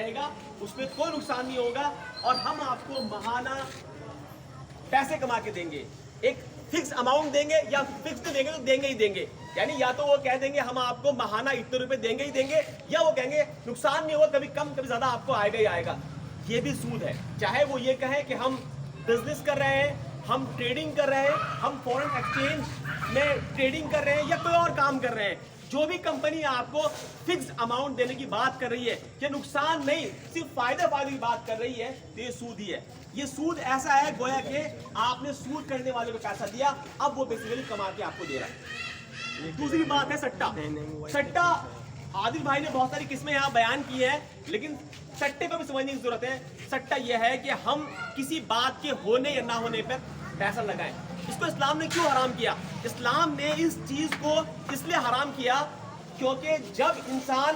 رہے گا, اس میں کوئی نقصان نہیں ہوگا, اور ہم آپ کو ماہانہ پیسے کما کے دیں گے. ایک فکس اماؤنٹ دیں گے, یا فکس دیں گے تو دیں گے ہی دیں گے, یعنی یا تو وہ کہہ دیں گے ہم آپ کو ماہانہ اتنے روپے دیں گے ہی دیں گے, یا وہ کہیں گے نقصان نہیں ہوگا, کبھی کم کبھی زیادہ آپ کو آئے گا ہی آئے گا. یہ بھی سود ہے. چاہے وہ یہ کہیں کہ ہم بزنس کر رہے ہیں, ہم ٹریڈنگ کر رہے ہیں, ہم فورن ایکسچینج میں ٹریڈنگ کر رہے ہیں, یا کوئی اور کام کر رہے ہیں, جو بھی کمپنی آپ کو فکس اماؤنٹ دینے کی بات کر رہی ہے, کہ نقصان نہیں صرف فائدہ کی بات کر رہی ہے, تو یہ سود ہی ہے. یہ سود ایسا ہے گویا کہ آپ نے سود کرنے والے کو پیسہ دیا, اب وہ بیسیکلی کما کے آپ کو دے رہا ہے. دوسری بات ہے سٹا. سٹا عادل بھائی نے بہت ساری قسمیں یہاں بیان کی ہے, لیکن سٹے کو بھی سمجھنے کی ضرورت ہے. سٹا یہ ہے کہ ہم کسی بات کے ہونے یا نہ ہونے پر پیسہ لگائیں. اس کو اسلام نے کیوں حرام کیا؟ اسلام نے اس چیز کو اس لیے حرام کیا کیونکہ جب انسان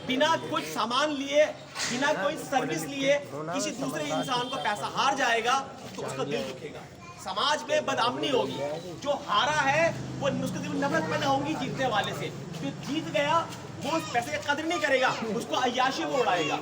بنا کچھ سامان لیے, بنا کوئی سروس لیے کسی دوسرے انسان کو پیسہ ہار جائے گا تو اس کا دل دکھے گا, سماج میں بدامنی ہوگی. جو ہارا ہے وہ اس کے دل میں نفرت پیدا ہوگی جیتنے والے سے. جو جیت گیا وہ اس پیسے کی قدر نہیں کرے گا, اس کو عیاشی میں اڑائے گا.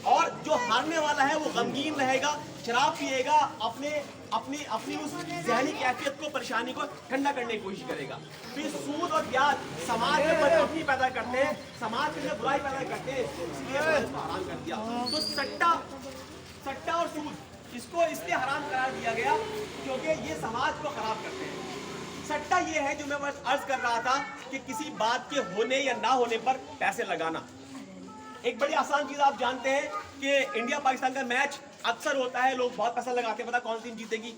اور جو ہارنے والا ہے وہ غمگین رہے گا, شراب پیے گا, اپنی اس ذہنی کیفیت کو, پریشانی کو ٹھنڈا کرنے کی کوشش کرے گا. پھر سود اور بیاج سماج میں بدامنی پیدا کرتے ہیں, سماج کے اندر برائی پیدا کرتے ہیں, اس لیے اس کو حرام کر دیا. تو سٹا اور سود اس کو اس لیے حرام قرار دیا گیا کیونکہ یہ سماج کو خراب کرتے ہیں. سٹا یہ ہے جو میں بس عرض کر رہا تھا کہ کسی بات کے ہونے یا نہ ہونے پر پیسے لگانا. ایک بڑی آسان چیز آپ جانتے ہیں کہ انڈیا پاکستان کا میچ اکثر ہوتا ہے, لوگ بہت پیسہ لگاتے ہیں, پتا کون سی ٹیم جیتے گی,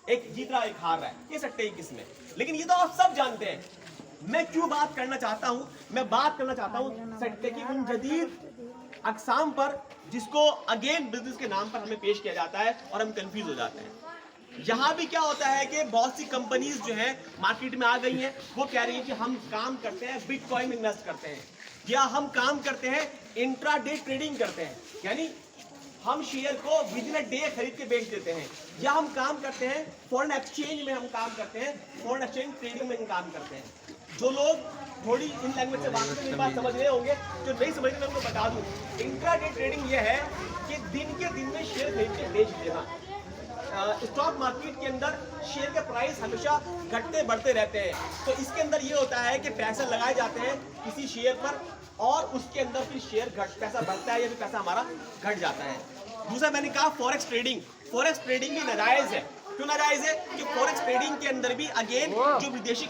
ایک جیت رہا ایک ہار رہا ہے, یہ سٹے کی قسم ہے. لیکن یہ تو آپ سب جانتے ہیں. میں کیوں بات کرنا چاہتا ہوں؟ میں بات کرنا چاہتا ہوں سٹے کی ان جدید اقسام پر جس کو اگین بزنس کے نام پر ہمیں پیش کیا جاتا ہے اور ہم کنفیوز ہو جاتے ہیں. یہاں بھی کیا ہوتا ہے کہ بہت سی کمپنیز جو ہیں مارکیٹ میں آ گئی ہیں, وہ کہہ رہی ہیں کہ ہم کام کرتے ہیں بٹ کوائن میں انویسٹ کرتے ہیں, یا ہم کام کرتے ہیں انٹرا ڈے ٹریڈنگ کرتے ہیں, یعنی ہم شیئر کو ود ان ڈے خرید کے بیچ دیتے ہیں, یا ہم کام کرتے ہیں فورن ایکسچینج میں, ہم کام کرتے ہیں فورن ایکسچینج ٹریڈنگ میں ہم کام کرتے ہیں. جو لوگ تھوڑی ان لینگویج سے بات سمجھ رہے ہوں گے, جو نہیں سمجھ رہے میں ان کو بتا دوں, انٹرا ڈے ٹریڈنگ یہ ہے کہ دن کے دن میں شیئر خرید کے بیچ دینا. اسٹاک مارکیٹ کے اندر شیئر کے پرائس ہمیشہ گھٹتے بڑھتے رہتے ہیں, تو اس کے اندر یہ ہوتا ہے کہ پیسے لگائے جاتے ہیں کسی شیئر پر, اور اس کے اندر پھر شیئر پیسہ بڑھتا ہے یا پھر پیسہ ہمارا گھٹ جاتا ہے. دوسرا میں نے کہا فوریکس ٹریڈنگ. فوریکس ٹریڈنگ بھی ناجائز ہے. کیوں ناجائز ہے؟ کہ فوریکس ٹریڈنگ کے اندر بھی اگین جو ودیشی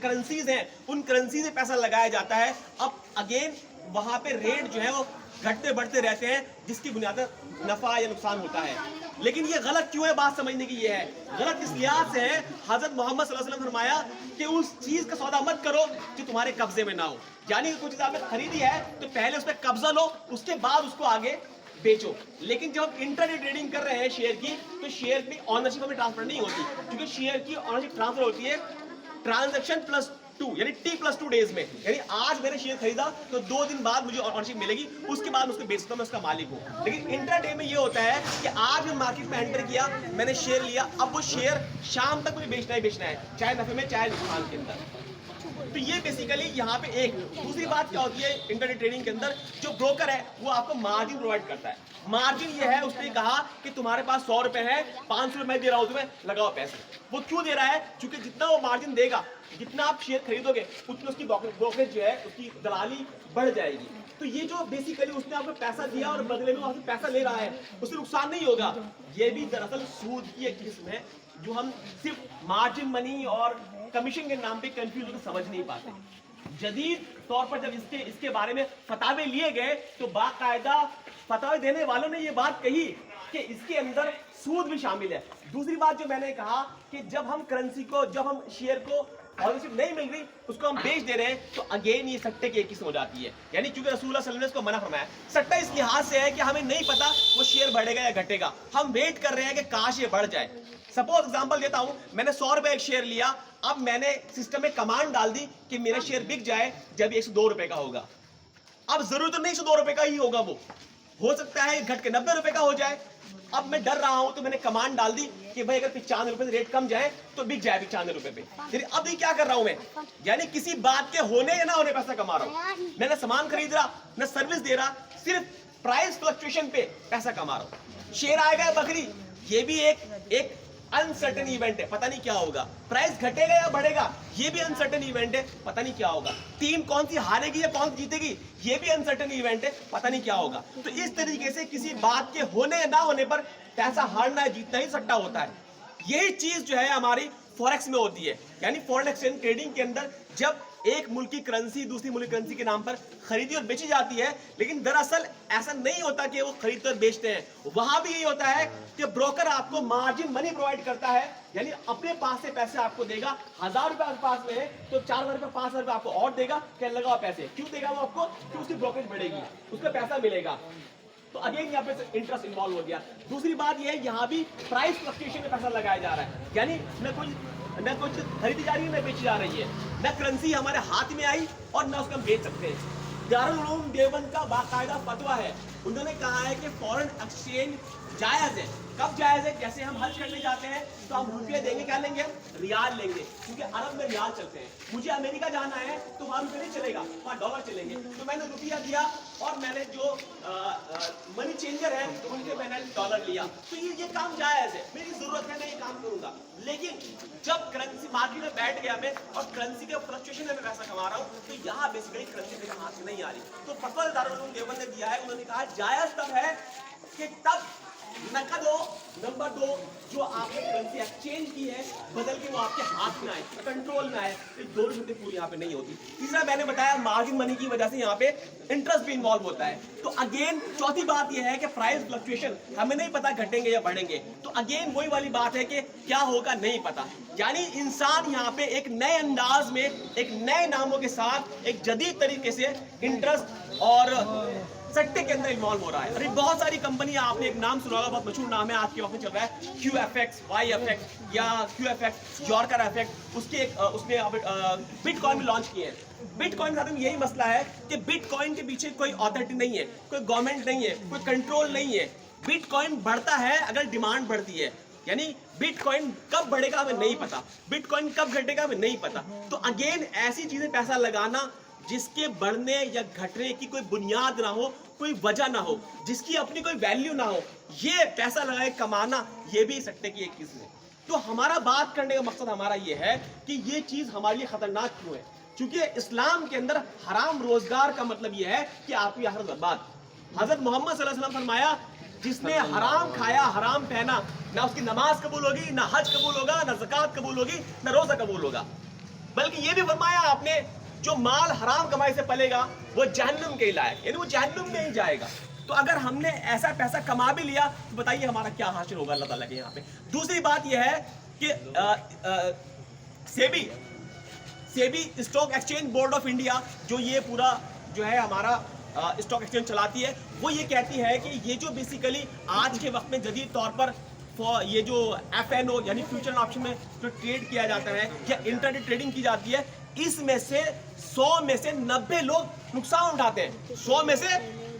کرنسیز ہیں ان کرنسی سے پیسہ لگایا جاتا ہے. اب اگین وہاں پہ ریٹ جو ہے وہ گھٹتے بڑھتے رہتے ہیں, جس کی بنیاد پر نفع یا نقصان ہوتا ہے. لیکن یہ غلط کیوں ہے؟ بات سمجھنے کی یہ ہے, غلط اس لحاظ سے ہے, حضرت محمد صلی اللہ علیہ وسلم نے فرمایا کہ اس چیز کا سودا مت کرو جو تمہارے قبضے میں نہ ہو. یعنی کہ کچھ چیز آپ نے خریدی ہے تو پہلے اس پہ قبضہ لو, اس کے بعد اس کو آگے بیچو. لیکن جب ہم انٹرڈے ٹریڈنگ کر رہے ہیں شیئر کی, تو شیئر کی آنرشپ ہمیں ٹرانسفر نہیں ہوتی, کیونکہ شیئر کی آنرشپ ٹرانسفر ہوتی ہے ٹرانزیکشن +2 یعنی T+2 ڈیز میں. یعنی آج میں نے شیئر خریدا تو 2 دن بعد مجھے آنرشپ ملے گی, اس کے بعد میں اس کو بیچ سکتا ہوں, میں اس کا مالک ہوں. لیکن انٹرا ڈے میں یہ ہوتا ہے کہ آج میں مارکیٹ میں انٹر کیا, میں نے شیئر لیا, اب وہ شیئر شام تک مجھے بیچنا ہی بیچنا ہے, چاہے نفع میں چاہے نقصان کے اندر. تو یہ بیسیکلی یہاں پہ ایک. دوسری بات کیا ہوتی ہے انٹرڈے ٹریڈنگ کے اندر, جو بروکر ہے وہ آپ کو مارجن پرووائڈ کرتا ہے. مارجن یہ ہے, اس نے کہا کہ تمہارے پاس 100 روپے ہے, 500 روپے میں دے رہا ہوں تمہیں, لگاؤ پیسے. وہ کیوں دے رہا ہے؟ کیونکہ جتنا وہ مارجن دے گا, جتنا آپ شیئر خریدو گے, اتنا اس کی بروکریج جو ہے, اس کی دلالی بڑھ جائے گی. تو یہ جو بیسیکلی اس نے آپ کو پیسہ دیا اور بدلے میں آپ سے پیسہ لے رہا ہے, اس سے نقصان نہیں ہوگا. یہ بھی دراصل سود کی ایک قسم ہے جو ہم صرف مارجن منی اور کمیشن کے نام پہ کنفیوز ہو کے سمجھ نہیں پاتے. جدید طور پر جب اس کے بارے میں فتاوے لیے گئے تو باقاعدہ فتاوے دینے والوں نے یہ بات کہی کہ اس کے اندر سود بھی شامل ہے. دوسری بات جو میں نے کہا کہ جب ہم کرنسی کو, جب ہم شیئر کو آنرشپ نہیں مل رہی, اس کو ہم بیچ دے رہے ہیں, تو اگین یہ سٹے کی ایک قسم ہو جاتی ہے. یعنی چونکہ رسول اللہ صلی اللہ علیہ وسلم نے اس کو منع فرمایا. سٹا اس لحاظ سے ہے کہ ہمیں نہیں پتا وہ شیئر بڑھے گا یا گھٹے گا, ہم ویٹ کر رہے ہیں کہ کاش یہ بڑھ جائے. سپوز ایگزامپل دیتا ہوں, میں نے 100 روپے ایک شیئر لیا, اب میں نے سسٹم میں کمانڈ ڈال دی کہ میرا شیئر بک جائے جب 102 روپے کا ہوگا. اب ضرور تو نہیں 102 روپے کا ہی ہوگا, وہ ہو سکتا ہے گھٹ کے 90 روپے کا ہو جائے. اب میں ڈر رہا ہوں تو میں نے کمانڈ ڈال دی کہ بھائی اگر 95 روپے سے ریٹ کم جائے تو بک جائے 95 روپے پہ. پھر اب یہ کیا کر رہا ہوں میں, یعنی کسی بات کے ہونے یا نہ ہونے پیسہ کما رہا ہوں. میں نے سامان خرید رہا, نہ سروس دے رہا, صرف प्राइस फ्लक्चुएशन पे पैसा कमा रहा हूं। शेर आएगा या बकरी, ये भी एक अनसर्टेन इवेंट है, पता नहीं क्या होगा। प्राइस घटेगा या बढ़ेगा, ये भी अनसर्टेन इवेंट है, पता नहीं क्या होगा। टीम कौन सी हारेगी या कौन सी जीतेगी, ये भी अनसर्टेन इवेंट है, पता नहीं क्या होगा। तो इस तरीके से किसी बात के होने या ना होने पर पैसा हारना है जीतना ही सट्टा होता है। यही चीज जो है हमारी फॉरेक्स में होती है, यानी फॉरेन एक्सचेंज ट्रेडिंग के अंदर जब एक मुल्क की करेंसी दूसरी मुल्क की करेंसी के नाम पर खरीदी और बेची जाती है, लेकिन दरअसल ऐसा नहीं होता कि वो खरीदते और बेचते हैं। वहां भी यही होता है कि ब्रोकर आपको मार्जिन मनी प्रोवाइड करता है, यानी अपने पास से पैसे आपको देगा। 1000 रुपए आपके पास में है तो 4000 रुपए 5000 रुपए आपको और देगा, क्या लगाओ पैसे। क्यों देगा वो आपको, क्योंकि उसकी ब्रोकरेज बढ़ेगी, उसका पैसा मिलेगा। तो अगेन यहाँ पे इंटरेस्ट इन्वॉल्व हो गया। दूसरी बात यह है, यहाँ भी प्राइस फ्लक्चुएशन में पैसा लगाया जा रहा है, यानी न कुछ खरीदी जा रही है न बेची जा रही है, न करेंसी हमारे हाथ में आई और न उसको हम बेच सकते हैं। दारुल उलूम देवबंद का बाकायदा फतवा है, उन्होंने कहा है कि फॉरेन एक्सचेंज जायज है। कब जायज है, जैसे हम हज करने जाते हैं तो हम रुपये देंगे, क्या लेंगे, रियाल लेंगे, क्योंकि अरब में रियाल चलते हैं। मुझे अमेरिका जाना है तो वहां रुपये नहीं चलेगा, वहां डॉलर चलेंगे। तो मैंने रुपया दिया और मैंने जो मनी चेंजर है उनके मैंने डॉलर लिया, तो ये काम जायज है, मेरी जरूरत है, मैं ये काम करूंगा। लेकिन जब करेंसी मार्केट में बैठ गया मैं और करेंसी के फ्लक्चुएशन में पैसा कमा रहा हूँ, तो यहाँ बेसिकली करेंसी मेरे हाथ में नहीं आ रही। तो फतवा दारुल उलूम देवबंद ने दिया है, उन्होंने कहा जायज तब है कि तब नकद हो, नंबर 2 जो आपने करेंसी एक्सचेंज की है बदल के वो आपके हाथ में आए, कंट्रोल में आए। ये दोनों शर्तें पूरी यहाँ पे नहीं होती। तीसरा मैंने बताया मार्जिन मनी की वजह से यहाँ पे इंटरेस्ट भी इन्वॉल्व होता है। तो अगेन चौथी बात यह है कि प्राइस फ्लक्चुएशन हमें नहीं पता घटेंगे या बढ़ेंगे, तो अगेन वही वाली बात है कि क्या होगा नहीं पता। यानी इंसान यहाँ पे एक नए अंदाज में, एक नए नामों के साथ, एक जदीद तरीके से इंटरेस्ट और सट्टे के अंदर इन्वॉल्व हो रहा है। अरे बहुत सारी कंपनियां, आपने एक नाम सुना होगा, बहुत मशहूर नाम है, आज के वक्त में चल रहा है QFX, YFX या QFX, यॉर्कर एफेक्ट। उसने बिटकॉइन में लॉन्च किए हैं। बिटकॉइन के साथ में यही मसला है कि बिटकॉइन के पीछे कोई अथॉरिटी नहीं है, कोई गवर्नमेंट नहीं है, कोई कंट्रोल नहीं है। बिटकॉइन बढ़ता है अगर डिमांड बढ़ती है, यानी बिटकॉइन कब बढ़ेगा हमें नहीं पता, बिटकॉइन कब घटेगा हमें नहीं पता। तो अगेन ऐसी चीजें पैसा लगाना जिसके बढ़ने या घटने की कोई बुनियाद ना हो, कोई वजह ना हो, जिसकी अपनी कोई वैल्यू ना हो, ये पैसा लगाए कमाना, ये भी सट्टे की एक किस्म है। तो हमारा बात करने का मकसद हमारा ये है कि ये चीज हमारे लिए खतरनाक क्यों है, क्योंकि इस्लाम के अंदर हराम रोजगार का मतलब ये है कि आपकी आखिरत बर्बाद। हजरत मोहम्मद सल्लल्लाहु अलैहि वसल्लम फरमाया, जिसने हराम खाया, हराम पहना, ना उसकी नमाज कबूल होगी, ना हज कबूल होगा, ना ज़कात कबूल होगी, ना रोजा कबूल होगा। बल्कि ये भी फरमाया आपने, जो माल हराम कमाई से पलेगा वो जहन्नुम के लायक, यानी वो जहन्नुम में ही जाएगा। तो अगर हमने ऐसा पैसा कमा भी लिया तो बताइए हमारा क्या हासिल होगा अल्लाह ताला के यहाँ पे। दूसरी बात यह है कि SEBI stock exchange board of India, जो ये पूरा जो है हमारा स्टॉक एक्सचेंज चलाती है, वो ये कहती है कि ये जो बेसिकली आज के वक्त में जदीद तौर पर ये जो FNO यानी फ्यूचर एंड ऑप्शन में जो ट्रेड किया जाता है या इंटरनेट ट्रेडिंग की जाती है, इसमें से 100 में से 90 लोग नुकसान उठाते हैं। 100 में से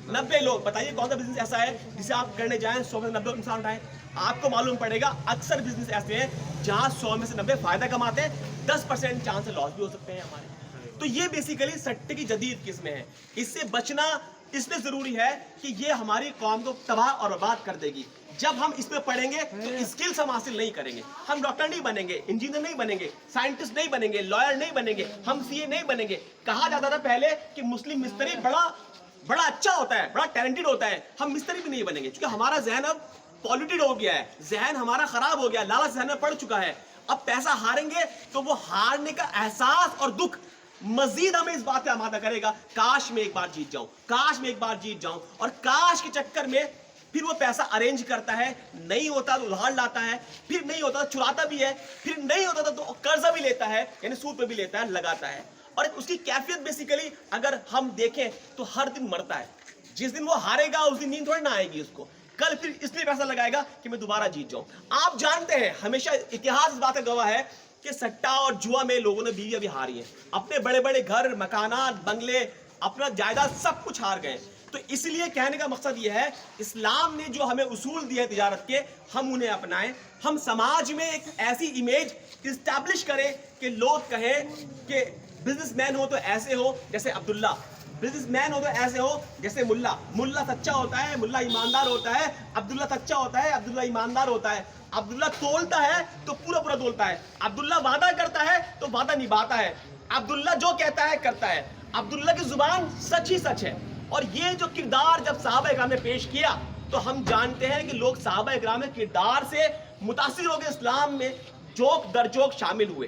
90 लोग, बताइए कौन सा बिजनेस ऐसा है जिसे आप करने जाएं 100 में से 90 नुकसान उठाएं। आपको मालूम पड़ेगा अक्सर बिजनेस ऐसे हैं जहां 100 में से 90 फायदा कमाते हैं, 10% चांस से लॉस भी हो सकते हैं हमारे। तो ये बेसिकली सट्टे की जदीद किस्में हैं। इससे बचना इसलिए जरूरी है कि ये हमारी कौम को तबाह और बर्बाद कर देगी। जब हम इसमें पढ़ेंगे तो स्किल्स हम हासिल नहीं करेंगे, हम डॉक्टर नहीं बनेंगे, इंजीनियर नहीं बनेंगे, साइंटिस्ट नहीं बनेंगे, लॉयर नहीं बनेंगे, हम CA नहीं बनेंगे। कहा जाता था पहले कि मुस्लिम मिस्त्री बड़ा अच्छा होता है, बड़ा टैलेंटेड होता है, हम मिस्त्री भी नहीं बनेंगे, क्योंकि हमारा जहन अब पॉल्यूटेड हो गया है, जहन हमारा खराब हो गया, लालच जहन में पड़ चुका है। अब पैसा हारेंगे तो वो हारने का एहसास और दुख मजीद हमें इस बात पे आमादा करेगा, काश मैं एक बार जीत जाऊं, काश मैं एक बार जीत जाऊं। और काश के चक्कर में फिर वो पैसा अरेंज करता है, नहीं होता तो उधार लाता है, फिर नहीं होता तो चुराता भी है, फिर नहीं होता तो कर्जा भी लेता है, यानी सूद पे भी लेता है, लगाता है। और उसकी कैफियत बेसिकली अगर हम देखें तो हर दिन मरता है। जिस दिन वो हारेगा उस दिन नींद थोड़ी ना आएगी उसको, कल फिर इसलिए पैसा लगाएगा कि मैं दोबारा जीत जाऊं। आप जानते हैं, हमेशा इतिहास इस बात का गवाह है कि सट्टा और जुआ में लोगों ने बीवियां भी हारी हैं, अपने बड़े बड़े घर, मकानात, बंगले, अपना जायदाद सब कुछ हार गए। तो इसलिए कहने का मकसद यह है, इस्लाम ने जो हमें उसूल दिए हैं तिजारत के, हम उन्हें अपनाएं। हम समाज में एक ऐसी इमेज इस्टेब्लिश करें कि लोग कहें कि बिजनेसमैन हो तो ऐसे हो जैसे अब्दुल्ला, बिजनेस मैन हो तो ऐसे हो जैसे मुल्ला, मुल्ला सच्चा होता है, मुल्ला ईमानदार होता है, अब्दुल्ला सच्चा होता है, अब्दुल्ला ईमानदार होता है, अब्दुल्ला तोलता है तो पूरा पूरा तोलता है, अब्दुल्ला वादा करता है तो वादा निभाता है, अब्दुल्ला जो कहता है करता है, अब्दुल्ला की जुबान सच ही सच है। और ये जो किरदार जब सहाबा इकराम ने पेश किया तो हम जानते हैं कि लोग सहाबा इकराम के किरदार से मुतासिर होकर इस्लाम में जोक दर जोक शामिल हुए।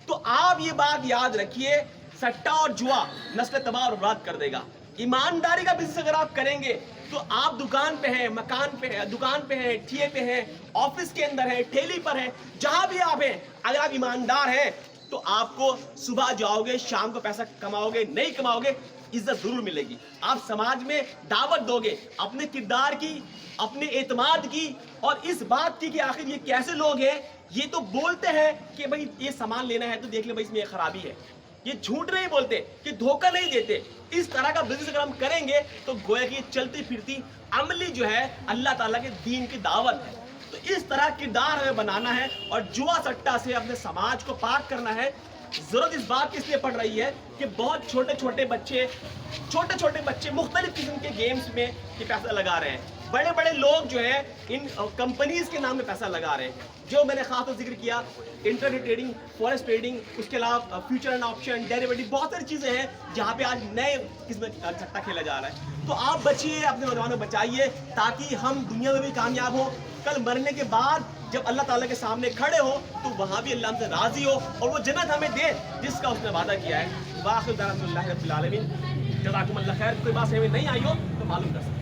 तो आप ये बात याद रखिए, सट्टा और जुआ नस्ल तबाह और बर्बाद कर देगा। ईमानदारी का बिजनेस अगर आप करेंगे तो आप दुकान पे हैं, मकान पे हैं, दुकान पे हैं, ठिए पे हैं, ऑफिस के अंदर हैं, ठेली पर हैं, जहां भी आप हैं, अगर आप ईमानदार हैं तो आपको सुबह जाओगे, शाम को पैसा कमाओगे, नहीं कमाओगे, इज्जत जरूर मिलेगी। आप समाज में दावत दोगे अपने किरदार की, अपने एतमाद की, और इस बात की कि आखिर ये कैसे लोग हैं, ये तो बोलते हैं कि भाई ये सामान लेना है तो देख ले भाई इसमें ये खराबी है, ये झूठ नहीं बोलते, कि धोखा नहीं देते। इस तरह का बिजनेस अगर हम करेंगे तो गोया कि चलती फिरती अमली जो है अल्लाह ताला के दीन की दावत है। तो इस तरह किरदार हमें बनाना है और जुआ सट्टा से अपने समाज को पाक करना है। जरूरत इस बात की इसलिए पड़ रही है कि बहुत छोटे छोटे बच्चे मुख्तलिफ किस्म के गेम्स में ये पैसा लगा रहे हैं। बड़े बड़े लोग जो है इन कंपनीज के नाम में पैसा लगा रहे हैं, जो मैंने खास तौर जिक्र किया, इंटरनेट ट्रेडिंग, फॉरेक्स ट्रेडिंग, उसके अलावा फ्यूचर एंड ऑप्शन, डेरिवेटिव, बहुत सारी चीज़ें हैं जहाँ पे आज नए किस्म का सट्टा खेला जा रहा है। तो आप बचिए, अपने नौजवानों को बचाइए, ताकि हम दुनिया में भी कामयाब हो, कल मरने के बाद जब अल्लाह ताला के सामने खड़े हो तो वहाँ भी अल्लाह हमसे राज़ी हो और वो जन्नत हमें दे जिसका उसने वादा किया है। वाखिर दावत अल्हम्दुलिल्लाहि रब्बिल आलमीन। जज़ाकुमुल्लाह खैर। कोई बात समझ में नहीं आई हो तो मालूम कर सकते।